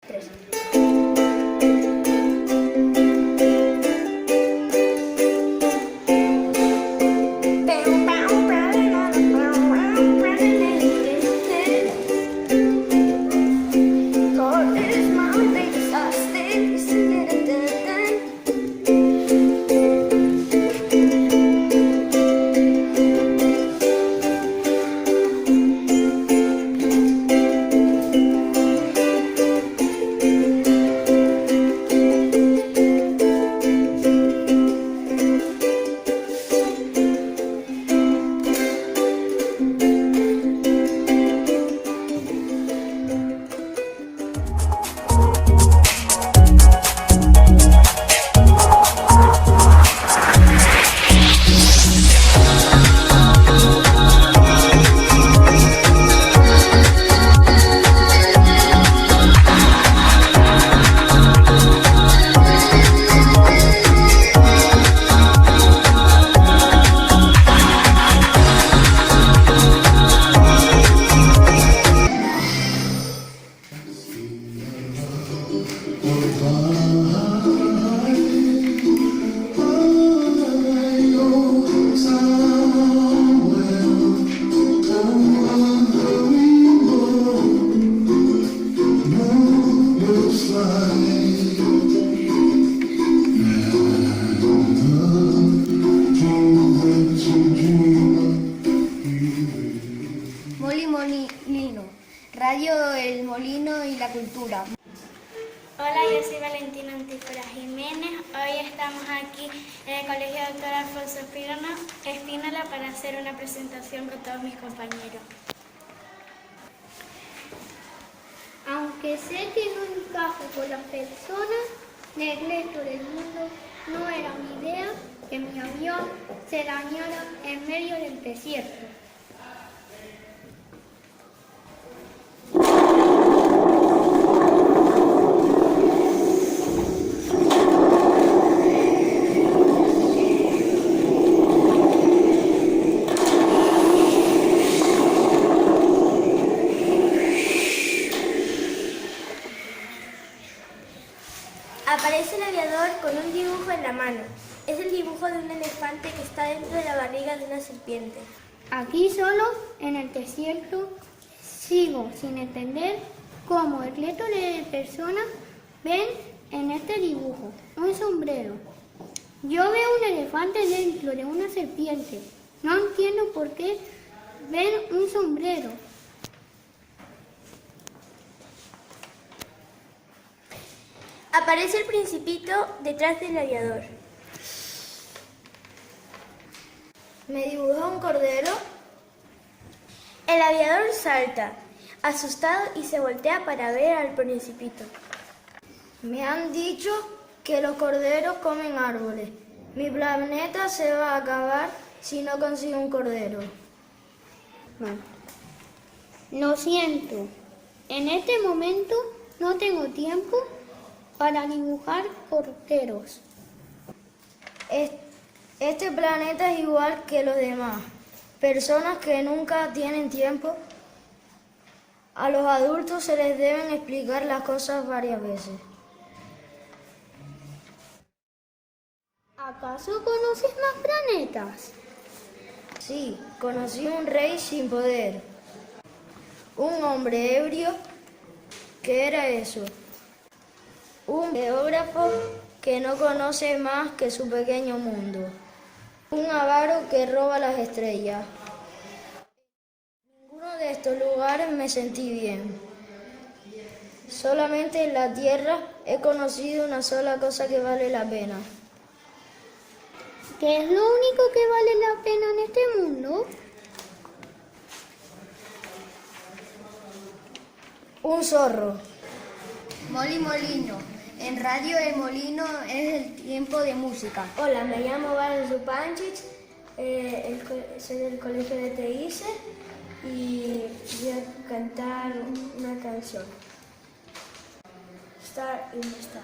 Tres. Molino, Radio El Molino y la Cultura. Hola, yo soy Valentina Antífora Jiménez. Hoy estamos aquí en el Colegio Dr. Alfonso Espínola para hacer una presentación con todos mis compañeros. Aunque sé que no encajo con las personas, neglecto del mundo, no era mi idea que mi avión se dañara en medio del desierto. Aparece el aviador con un dibujo en la mano. Es el dibujo de un elefante que está dentro de la barriga de una serpiente. Aquí solo, en el desierto, sigo sin entender cómo el resto de personas ven en este dibujo un sombrero. Yo veo un elefante dentro de una serpiente. No entiendo por qué ven un sombrero. Aparece el Principito detrás del aviador. ¿Me dibuja un cordero? El aviador salta, asustado, y se voltea para ver al Principito. Me han dicho que los corderos comen árboles. Mi planeta se va a acabar si no consigo un cordero. Lo siento, en este momento no tengo tiempo para dibujar corderos. Este planeta es igual que los demás. Personas que nunca tienen tiempo. A los adultos se les deben explicar las cosas varias veces. ¿Acaso conoces más planetas? Sí, conocí un rey sin poder. Un hombre ebrio. ¿Qué era eso? Un geógrafo que no conoce más que su pequeño mundo. Un avaro que roba las estrellas. En ninguno de estos lugares me sentí bien. Solamente en la Tierra he conocido una sola cosa que vale la pena. ¿Qué es lo único que vale la pena en este mundo? Un zorro. Molino. En Radio El Molino es el tiempo de música. Hola, me llamo Valen Zupancic, soy del colegio de Teguise y voy a cantar una canción. Star in the Star.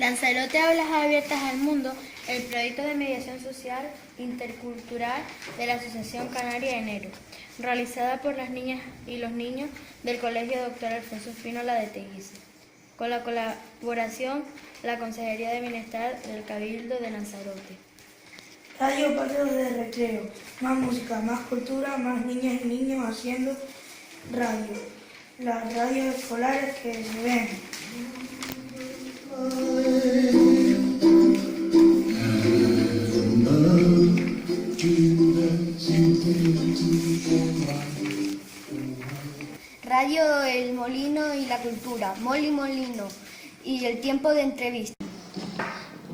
Lanzarote Aulas Abiertas al Mundo, el proyecto de mediación social intercultural de la Asociación Canaria Enero, realizada por las niñas y los niños del Colegio Dr. Alfonso Espínola de Teguise, con la colaboración de la Consejería de Bienestar del Cabildo de Lanzarote. Radio Patio de Recreo, más música, más cultura, más niñas y niños haciendo radio. Las radios escolares que se ven. Radio El Molino y la Cultura, Moli Molino y el tiempo de entrevista.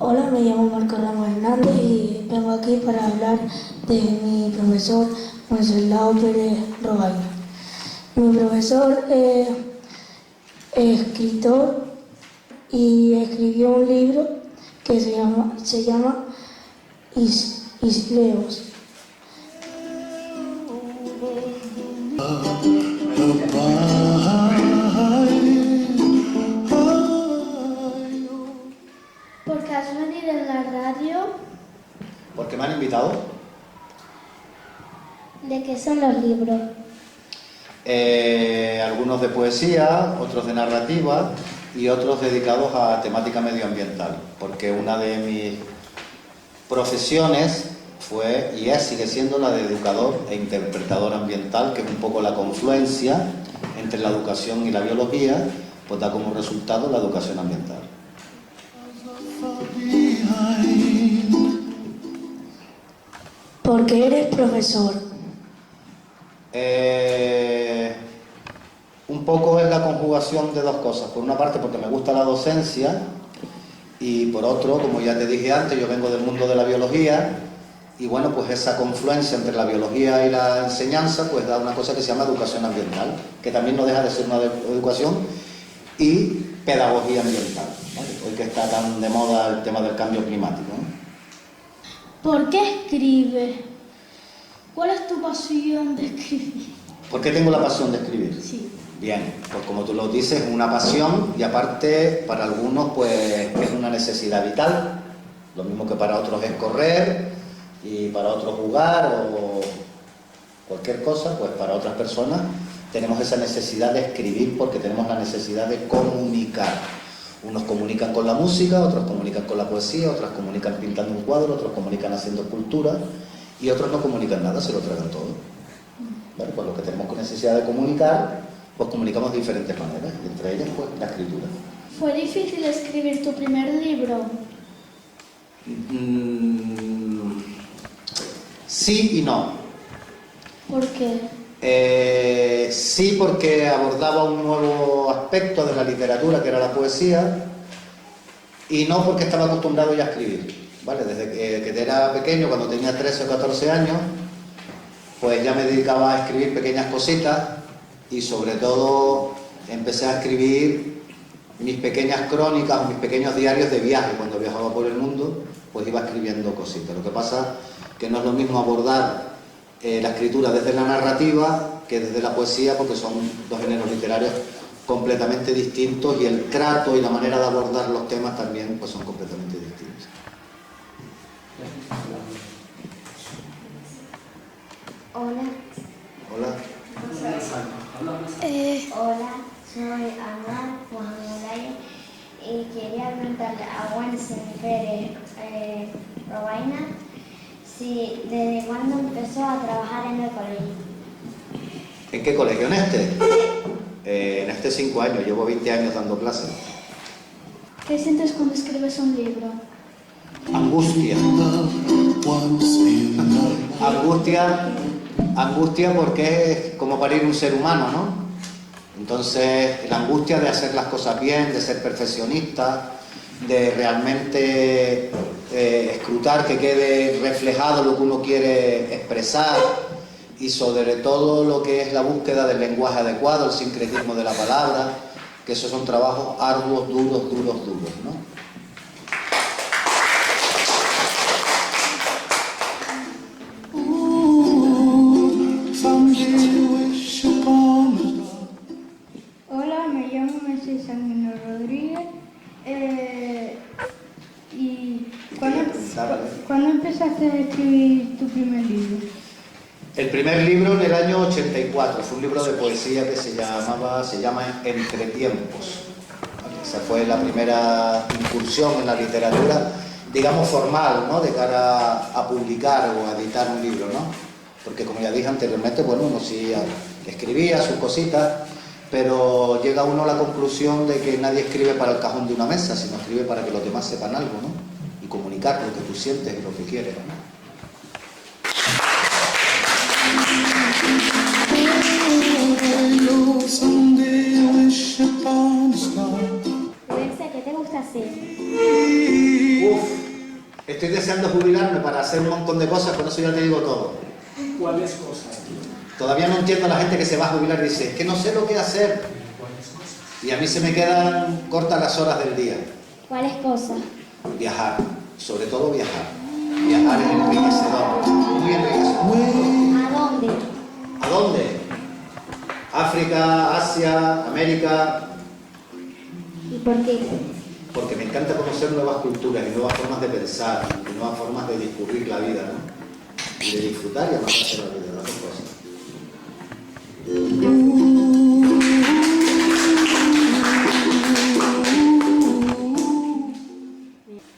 Hola, me llamo Marco Ramos Hernández y vengo aquí para hablar de mi profesor Wenceslao Pérez Robaina. Mi profesor es escritor y escribió un libro que se llama Isleos. ¿Por qué has venido en la radio? ¿Por qué me han invitado? ¿De qué son los libros? Algunos de poesía, otros de narrativa y otros dedicados a temática medioambiental, porque una de mis profesiones fue y sigue siendo la de educador e interpretador ambiental, que es un poco la confluencia entre la educación y la biología, pues da como resultado la educación ambiental. ¿Por qué eres profesor? Un poco es la conjugación de dos cosas. Por una parte porque me gusta la docencia y por otro, como ya te dije antes, yo vengo del mundo de la biología y bueno, pues esa confluencia entre la biología y la enseñanza pues da una cosa que se llama educación ambiental, que también no deja de ser una educación y pedagogía ambiental, ¿vale? Hoy que está tan de moda el tema del cambio climático, ¿no? ¿Por qué escribes? ¿Cuál es tu pasión de escribir? ¿Por qué tengo la pasión de escribir? Sí. Bien, pues como tú lo dices, es una pasión y aparte para algunos pues es una necesidad vital, lo mismo que para otros es correr y para otros jugar o cualquier cosa, pues para otras personas tenemos esa necesidad de escribir porque tenemos la necesidad de comunicar. Unos comunican con la música, otros comunican con la poesía, otros comunican pintando un cuadro, otros comunican haciendo escultura y otros no comunican nada, se lo tragan todo. Bueno, pues los que tenemos necesidad de comunicar, pues comunicamos de diferentes maneras, y entre ellas pues la escritura. ¿Fue difícil escribir tu primer libro? Sí y no. ¿Por qué? Sí, porque abordaba un nuevo aspecto de la literatura, que era la poesía, y no porque estaba acostumbrado ya a escribir, ¿vale? Desde que era pequeño, cuando tenía 13 o 14 años, pues ya me dedicaba a escribir pequeñas cositas y sobre todo empecé a escribir mis pequeñas crónicas, mis pequeños diarios de viaje. Cuando viajaba por el mundo, pues iba escribiendo cositas. Lo que pasa que no es lo mismo abordar la escritura desde la narrativa que desde la poesía, porque son dos géneros literarios completamente distintos y el trato y la manera de abordar los temas también pues son completamente distintos. Hola. Hola. Hola, soy Ana Juan Olaya y quería preguntarle a Wenceslao Pérez Robaina si desde cuándo empezó a trabajar en el colegio. ¿En qué colegio? ¿En este? En este 5 años, llevo 20 años dando clases. ¿Qué sientes cuando escribes un libro? Angustia. Angustia porque es como parir un ser humano, ¿no? Entonces, la angustia de hacer las cosas bien, de ser perfeccionista, de realmente escrutar que quede reflejado lo que uno quiere expresar y sobre todo lo que es la búsqueda del lenguaje adecuado, el sincretismo de la palabra, que esos son trabajos arduos, duros, ¿no? Hola, me llamo Messi Sanguino Rodríguez. ¿Cuándo empezaste a escribir tu primer libro? El primer libro en el año 84, fue un libro de poesía que se llama Entre Tiempos. ¿Vale? Esa fue la primera incursión en la literatura, digamos formal, ¿no? De cara a publicar o a editar un libro, ¿no? Porque como ya dije anteriormente, bueno, uno sí escribía sus cositas, pero llega uno a la conclusión de que nadie escribe para el cajón de una mesa, sino escribe para que los demás sepan algo, ¿no? Y comunicar lo que tú sientes y lo que quieres, ¿no? Wense, ¿qué te gusta hacer? Uf, estoy deseando jubilarme para hacer un montón de cosas, con eso ya te digo todo. ¿Cuáles cosas? Todavía no entiendo a la gente que se va a jubilar y dice, es que no sé lo que hacer. Y a mí se me quedan cortas las horas del día. ¿Cuáles cosas? Viajar, sobre todo viajar. Viajar es enriquecedor, muy enriquecedor. ¿A dónde? ¿A dónde? África, Asia, América. ¿Y por qué? Porque me encanta conocer nuevas culturas y nuevas formas de pensar, y nuevas formas de discurrir la vida, ¿no? Y de disfrutar y amarse la vida, las dos cosas.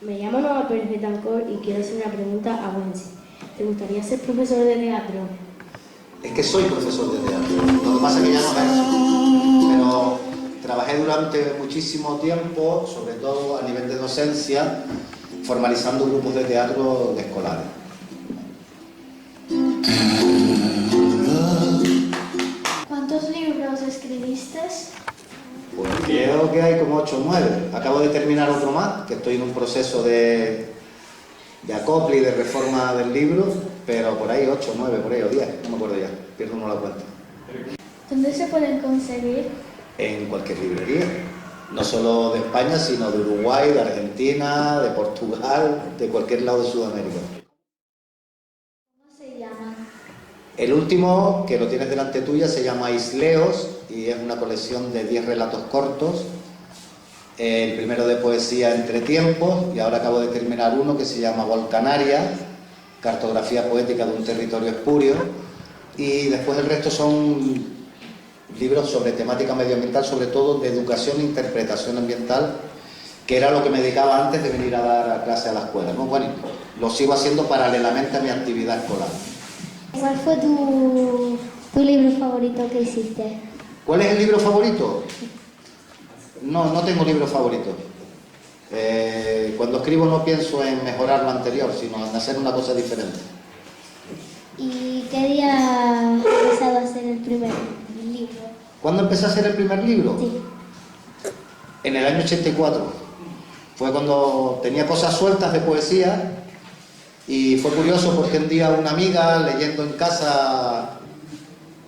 Me llamo Noa Pérez Betancor y quiero hacer una pregunta a Wensi. ¿Te gustaría ser profesor de teatro? Es que soy profesor de teatro, lo que pasa es que ya no ejerzo, pero trabajé durante muchísimo tiempo, sobre todo a nivel de docencia, formalizando grupos de teatro escolares. ¿Cuántos libros escribiste? Pues creo que hay como 8 o 9. Acabo de terminar otro más, que estoy en un proceso de acople y de reforma del libro, pero por ahí 8 o 9, por ahí, o 10, no me acuerdo ya, pierdo uno la cuenta. ¿Dónde se pueden conseguir? En cualquier librería, no solo de España, sino de Uruguay, de Argentina, de Portugal, de cualquier lado de Sudamérica. ¿Cómo se llama? El último, que lo tienes delante tuya, se llama Isleos y es una colección de 10 relatos cortos. El primero de poesía Entre Tiempos, y ahora acabo de terminar uno que se llama Volcanaria, cartografía poética de un territorio espurio, y después el resto son libros sobre temática medioambiental, sobre todo de educación e interpretación ambiental, que era lo que me dedicaba antes de venir a dar clase a la escuela, ¿no? Bueno, lo sigo haciendo paralelamente a mi actividad escolar. ¿Cuál fue tu libro favorito que hiciste? ¿Cuál es el libro favorito? No tengo libro favorito. Cuando escribo no pienso en mejorar lo anterior, sino en hacer una cosa diferente. ¿Y qué día has empezado a hacer el primer libro? ¿Cuándo empecé a hacer el primer libro? Sí. En el año 84. Fue cuando tenía cosas sueltas de poesía y fue curioso porque un día una amiga, leyendo en casa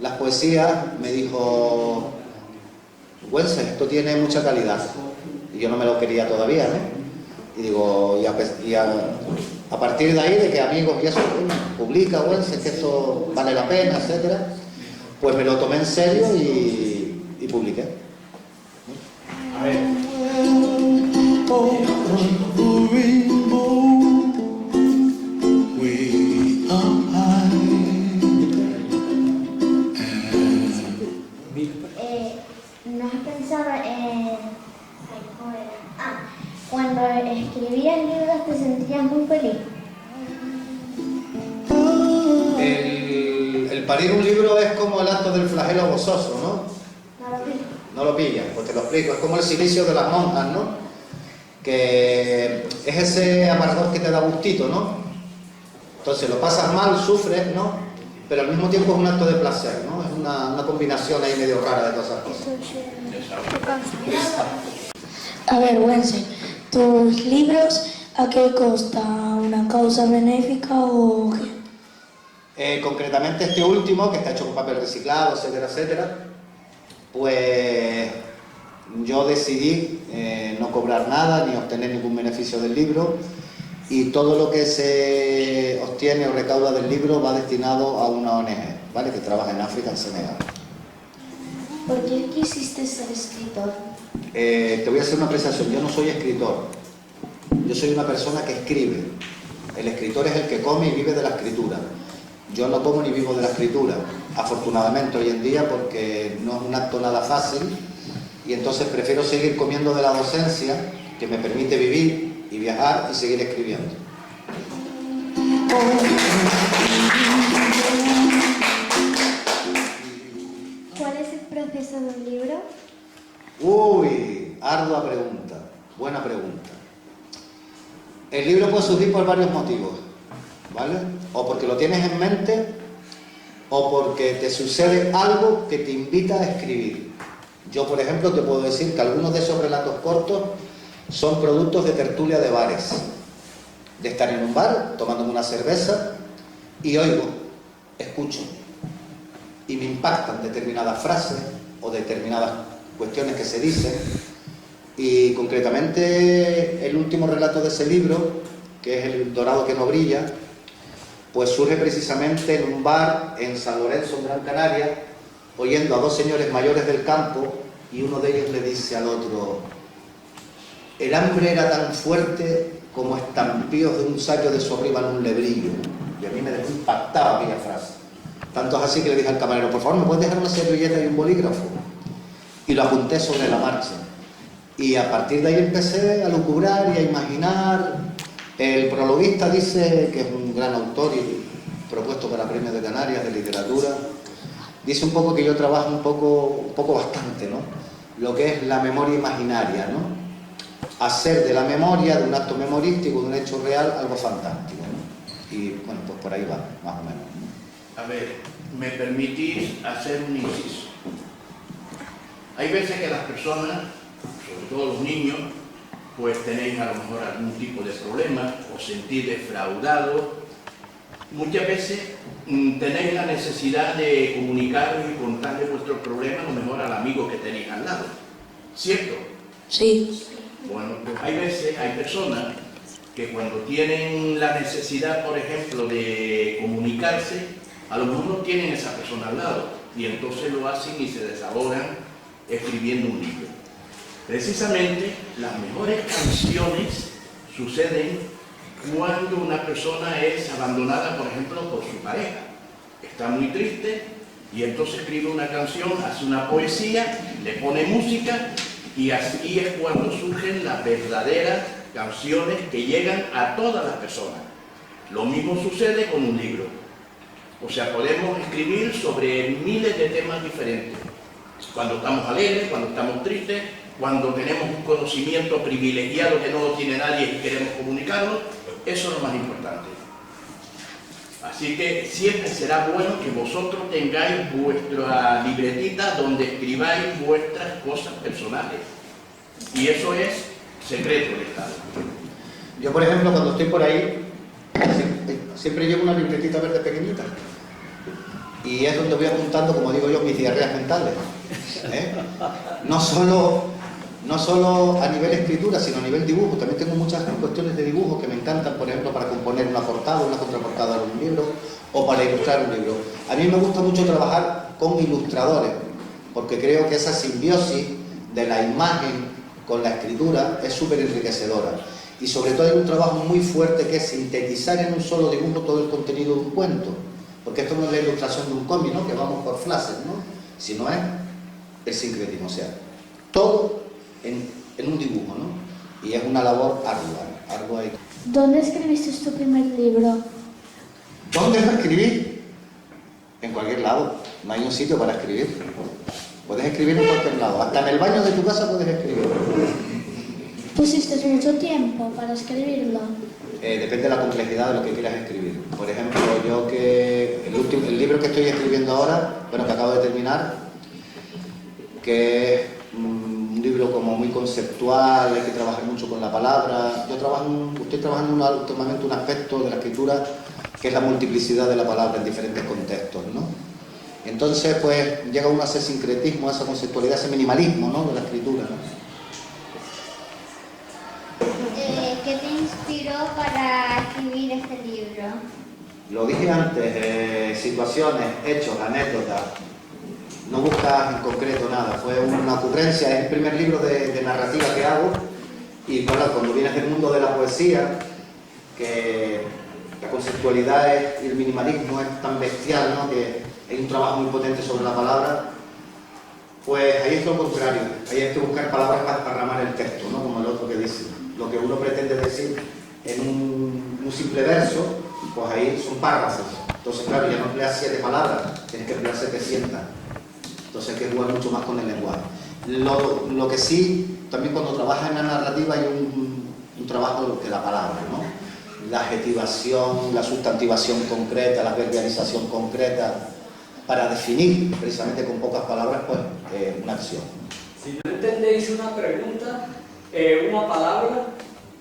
las poesías, me dijo: Wense, esto tiene mucha calidad. Y yo no me lo quería todavía, ¿no? Y digo, a partir de ahí, de que amigos y eso, publica, Wense, que esto vale la pena, etcétera, pues me lo tomé en serio y publiqué. A ver. ¿No has pensado en... ¿cómo era? Cuando escribías libros te sentías muy feliz? El parir un libro es como el acto del flagelo gozoso, ¿no? No lo vi. No lo pillas, pues te lo explico. Es como el silicio de las monjas, ¿no? Que es ese amargor que te da gustito, ¿no? Entonces lo pasas mal, sufres, ¿no? Pero al mismo tiempo es un acto de placer, ¿no? Es una combinación ahí medio rara de todas esas cosas. A ver, Wense, ¿tus libros a qué costa? ¿Una causa benéfica o qué? Concretamente este último, que está hecho con papel reciclado, etcétera, etcétera, pues yo decidí no cobrar nada ni obtener ningún beneficio del libro, y todo lo que se obtiene o recauda del libro va destinado a una ONG, ¿vale? Que trabaja en África, en Senegal. ¿Por qué quisiste ser escritor? Te voy a hacer una apreciación. Yo no soy escritor. Yo soy una persona que escribe. El escritor es el que come y vive de la escritura. Yo no como ni vivo de la escritura, afortunadamente hoy en día, porque no es un acto nada fácil, y entonces prefiero seguir comiendo de la docencia, que me permite vivir y viajar y seguir escribiendo. ¿Cuál es el proceso de un libro? Uy, ardua pregunta, buena pregunta. El libro puede surgir por varios motivos, ¿vale? O porque lo tienes en mente, o porque te sucede algo que te invita a escribir. Yo, por ejemplo, te puedo decir que algunos de esos relatos cortos son productos de tertulia de bares. De estar en un bar, tomándome una cerveza, y oigo, escucho, y me impactan determinadas frases o determinadas cuestiones que se dicen. Y concretamente el último relato de ese libro, que es El dorado que no brilla, pues surge precisamente en un bar en San Lorenzo, en Gran Canaria, oyendo a dos señores mayores del campo, y uno de ellos le dice al otro: el hambre era tan fuerte como estampíos de un sayo de zorriba en un lebrillo. Y a mí me dejó impactado aquella frase. Tanto es así que le dije al camarero: por favor, ¿me puedes dejar una servilleta y un bolígrafo? Y lo apunté sobre la marcha. Y a partir de ahí empecé a lucubrar y a imaginar. El prologuista dice, que es un gran autor y propuesto para premios de Canarias de literatura, dice un poco que yo trabajo un poco bastante, ¿no? Lo que es la memoria imaginaria, ¿no? Hacer de la memoria, de un acto memorístico, de un hecho real, algo fantástico, ¿no? Y bueno, pues por ahí va, más o menos, ¿no? A ver, ¿me permitís hacer un inciso? Hay veces que las personas, sobre todo los niños, pues tenéis a lo mejor algún tipo de problema, os sentís defraudados. Muchas veces tenéis la necesidad de comunicaros y contarle vuestros problemas a lo mejor al amigo que tenéis al lado, ¿cierto? Sí. Bueno, pues hay veces, hay personas que cuando tienen la necesidad, por ejemplo, de comunicarse, a lo mejor no tienen esa persona al lado, y entonces lo hacen y se desahogan escribiendo un libro. Precisamente las mejores canciones suceden cuando una persona es abandonada, por ejemplo, por su pareja. Está muy triste y entonces escribe una canción, hace una poesía, le pone música, y así es cuando surgen las verdaderas canciones que llegan a todas las personas. Lo mismo sucede con un libro. O sea, podemos escribir sobre miles de temas diferentes. Cuando estamos alegres, cuando estamos tristes, cuando tenemos un conocimiento privilegiado que no lo tiene nadie y queremos comunicarlo, eso es lo más importante. Así que siempre será bueno que vosotros tengáis vuestra libretita donde escribáis vuestras cosas personales. Y eso es secreto de Estado. Yo, por ejemplo, cuando estoy por ahí, siempre llevo una libretita verde pequeñita. Y es donde voy apuntando, como digo yo, mis diarreas mentales. No solo a nivel escritura, sino a nivel dibujo. También tengo muchas cuestiones de dibujo que me encantan, por ejemplo, para componer una portada, una contraportada de un libro, o para ilustrar un libro. A mí me gusta mucho trabajar con ilustradores, porque creo que esa simbiosis de la imagen con la escritura es súper enriquecedora. Y sobre todo hay un trabajo muy fuerte que es sintetizar en un solo dibujo todo el contenido de un cuento. Porque esto no es la ilustración de un cómic, ¿no?, que vamos por flashes, ¿no?, sino es el sincretismo, o sea, todo en un dibujo, ¿no? Y es una labor ardua. ¿Dónde escribiste tu primer libro? ¿Dónde lo escribí? En cualquier lado, no hay un sitio para escribir. Puedes escribir en cualquier lado, hasta en el baño de tu casa puedes escribir. ¿Pusiste mucho tiempo para escribirlo? Depende de la complejidad de lo que quieras escribir. Por ejemplo, yo que el libro que estoy escribiendo ahora, bueno, que acabo de terminar, que es un libro como muy conceptual, hay que trabajar mucho con la palabra. Estoy trabajando últimamente un aspecto de la escritura que es la multiplicidad de la palabra en diferentes contextos, ¿no? Entonces, pues, llega uno a ese sincretismo, a esa conceptualidad, ese minimalismo, ¿no?, de la escritura, ¿no? ¿Qué te inspiró para escribir este libro? Lo dije antes, situaciones, hechos, anécdotas. No buscas en concreto nada, fue una ocurrencia, es el primer libro de narrativa que hago Y claro, cuando vienes del mundo de la poesía, que la conceptualidad y el minimalismo es tan bestial, ¿no? Que hay un trabajo muy potente sobre la palabra, pues ahí es lo contrario, ahí hay que buscar palabras para desparramar el texto, ¿no? Como el otro que dice. Lo que uno pretende decir en un simple verso, pues ahí son párrafos. Entonces, claro, ya no empleas 7 palabras, tienes que emplear 700. Entonces hay que jugar mucho más con el lenguaje. Lo que sí, también cuando trabajas en la narrativa hay un trabajo que la palabra, ¿no? La adjetivación, la sustantivación concreta, la verbalización concreta, para definir precisamente con pocas palabras pues una acción. Si no entendéis una pregunta, una palabra,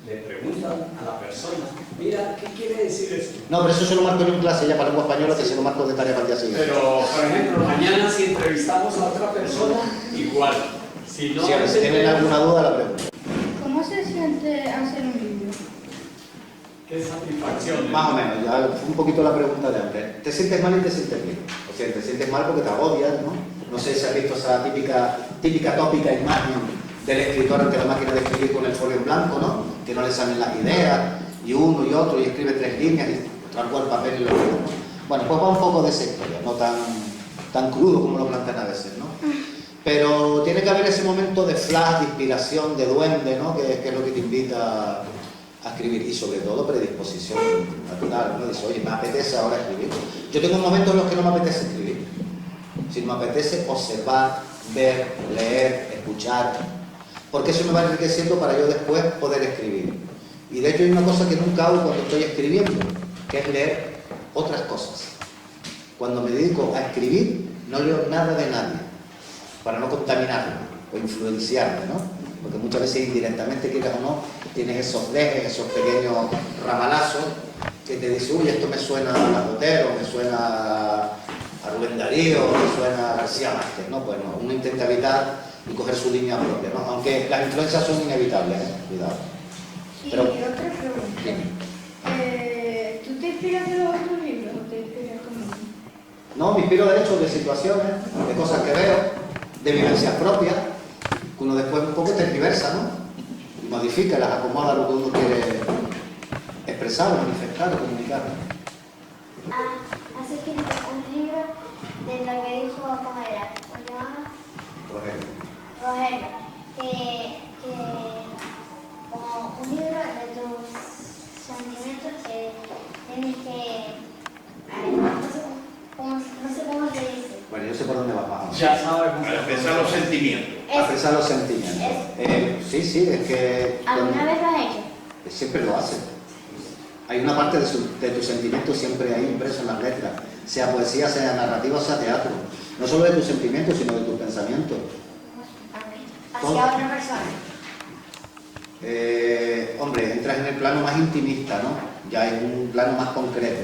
le preguntan a la persona, mira, ¿qué quiere decir esto? No, pero eso se lo marco yo en clase ya para lengua española, que se lo marco de tarea para el día siguiente. Pero, por ejemplo, mañana si entrevistamos a otra persona, igual. Si no si tienen alguna duda, la pregunto. ¿Cómo se siente hacer un libro? ¿Qué satisfacción? Más o menos, ya fue un poquito la pregunta de antes. ¿Te sientes mal y te sientes bien? O sea, te sientes mal porque te agobias, ¿no? No sé si has visto esa típica tópica imagen del escritor ante la máquina de escribir con el folio en blanco, ¿no? Que no le salen las ideas, y uno y otro, y escribe 3 líneas, y trasladó el papel y lo escribe. Bueno, pues va un poco de esa historia, no tan crudo como lo plantean a veces, ¿no? Pero tiene que haber ese momento de flash, de inspiración, de duende, ¿no? Que es lo que te invita a escribir, y sobre todo predisposición natural, ¿no? Dice, oye, me apetece ahora escribir. Yo tengo momentos en los que no me apetece escribir, sino me apetece observar, ver, leer, escuchar, porque eso me va enriqueciendo para yo después poder escribir. Y de hecho hay una cosa que nunca hago cuando estoy escribiendo, que es leer otras cosas. Cuando me dedico a escribir, no leo nada de nadie, para no contaminarme o influenciarme, ¿no? Porque muchas veces indirectamente, quieras o no, tienes esos dejes, esos pequeños ramalazos que te dicen, uy, esto me suena a Botero, me suena a Rubén Darío, me suena a García Márquez, ¿no? Pues no, uno intenta evitar y coger su línea propia, ¿no? Aunque las influencias son inevitables, cuidado. Y otra pregunta. ¿Tú te inspiras de los otros libros o te inspiras conmigo? No, me inspiro de hechos, de situaciones, de cosas que veo, de vivencias propias, que uno después un poco tergiversa, ¿no? Y modifica, las acomoda a lo que uno quiere expresar, manifestar o comunicar. Has escrito un libro de lo que dijo, ¿cómo era? ¿Cómo se llama? Rogelio. Que como un libro de tus sentimientos que tienes que... no sé cómo se dice. Bueno, yo sé por dónde va más o menos. Ya sabemos. Para expresar los sentimientos. Expresar los sentimientos. Sí, es que... ¿Alguna vez lo has hecho? Siempre lo hace. Hay una parte de tus sentimientos siempre ahí impreso en las letras, sea poesía, sea narrativa, sea teatro. No solo de tus sentimientos, sino de tus pensamientos. Hacia otra persona. Hombre, entras en el plano más intimista, ¿no? Ya en un plano más concreto.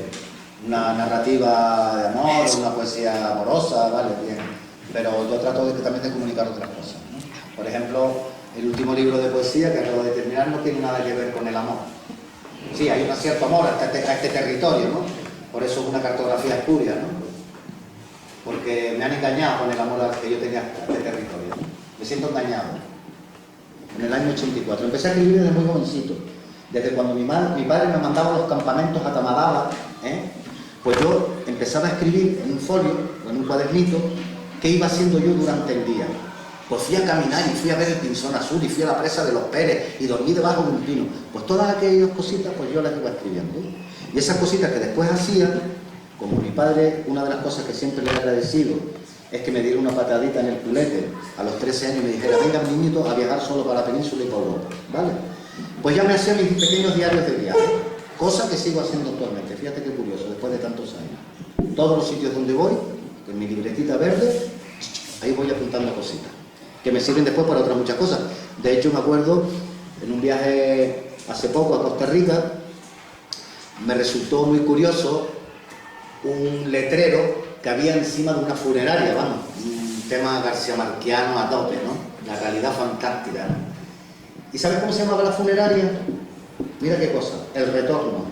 Una narrativa de amor, una poesía amorosa, vale, bien. Pero yo trato también de comunicar otras cosas, ¿no? Por ejemplo, el último libro de poesía que acabo de terminar no tiene nada que ver con el amor. Sí, hay un cierto amor a este territorio, ¿no? Por eso es una cartografía espuria, ¿no? Porque me han engañado con el amor que yo tenía a este territorio, ¿no? Me siento engañado. En el año 84. Empecé a escribir desde muy jovencito. Desde cuando mi padre me mandaba a los campamentos a Tamadaba, pues yo empezaba a escribir en un folio, o en un cuadernito, qué iba haciendo yo durante el día. Pues fui a caminar y fui a ver el Pinzón Azul y fui a la presa de los Pérez y dormí debajo de un pino. Pues todas aquellas cositas pues yo las iba escribiendo. Y esas cositas que después hacía, como mi padre, una de las cosas que siempre le he agradecido es que me diera una patadita en el culete a los 13 años y me dijera, venga niñito a viajar solo para la península y para Europa, ¿vale? Pues ya me hacía mis pequeños diarios de viaje, cosa que sigo haciendo actualmente. Fíjate qué curioso, después de tantos años. Todos los sitios donde voy, con mi libretita verde, ahí voy apuntando cositas, que me sirven después para otras muchas cosas. De hecho, me acuerdo, en un viaje hace poco a Costa Rica, me resultó muy curioso un letrero que había encima de una funeraria, vamos, un tema garciamarquiano a tope, ¿no? La realidad fantástica, ¿no? ¿Y sabes cómo se llamaba la funeraria? Mira qué cosa, El Retorno.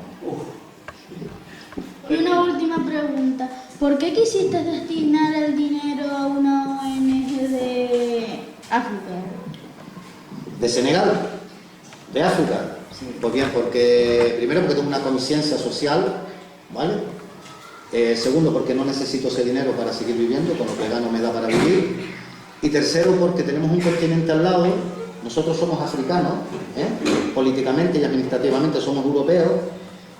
Y una última pregunta. ¿Por qué quisiste destinar el dinero a una ONG de África? ¿De Senegal? ¿De África? Pues bien, porque primero porque tengo una conciencia social, ¿vale? Segundo porque no necesito ese dinero para seguir viviendo, con lo que gano me da para vivir. Y tercero porque tenemos un continente al lado, nosotros somos africanos, políticamente y administrativamente somos europeos,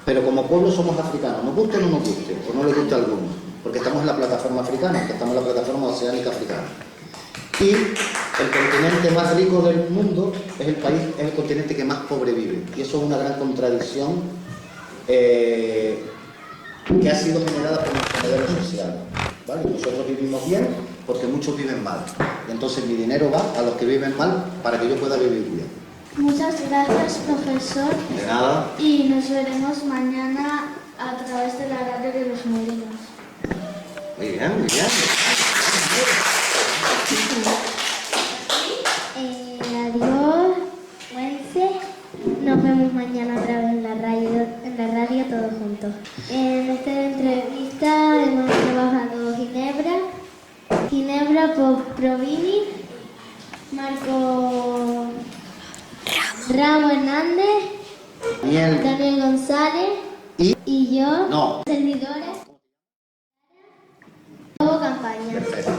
pero como pueblo somos africanos, nos guste o no nos guste, o no les guste a alguno, porque estamos en la plataforma africana, que estamos en la plataforma oceánica africana. Y el continente más rico del mundo es el continente que más pobre vive. Y eso es una gran contradicción que ha sido generada por nuestro modelo social. ¿Vale? Nosotros vivimos bien porque muchos viven mal. Y entonces mi dinero va a los que viven mal para que yo pueda vivir bien. Muchas gracias, profesor. De nada. Y nos veremos mañana a través de la radio de los Molinos. Muy bien, muy bien. Adiós, Wense. Nos vemos mañana otra vez en la radio todos juntos. En esta entrevista hemos trabajado Ginebra Provini, Marco Ramos Hernández, Daniel González y yo, servidores, Lobo Campaña. Perfecto.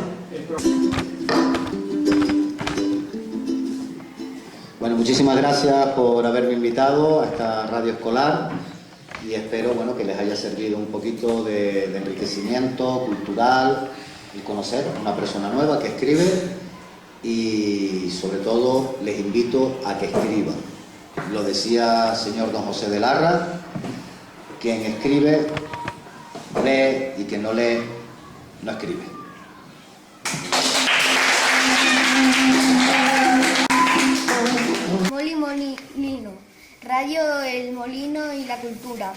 Bueno, muchísimas gracias por haberme invitado a esta radio escolar y espero, bueno, que les haya servido un poquito de enriquecimiento cultural y conocer a una persona nueva que escribe y sobre todo les invito a que escriban. Lo decía el señor don José de Larra, quien escribe lee y quien no lee no escribe. Molino, Radio El Molino y la Cultura.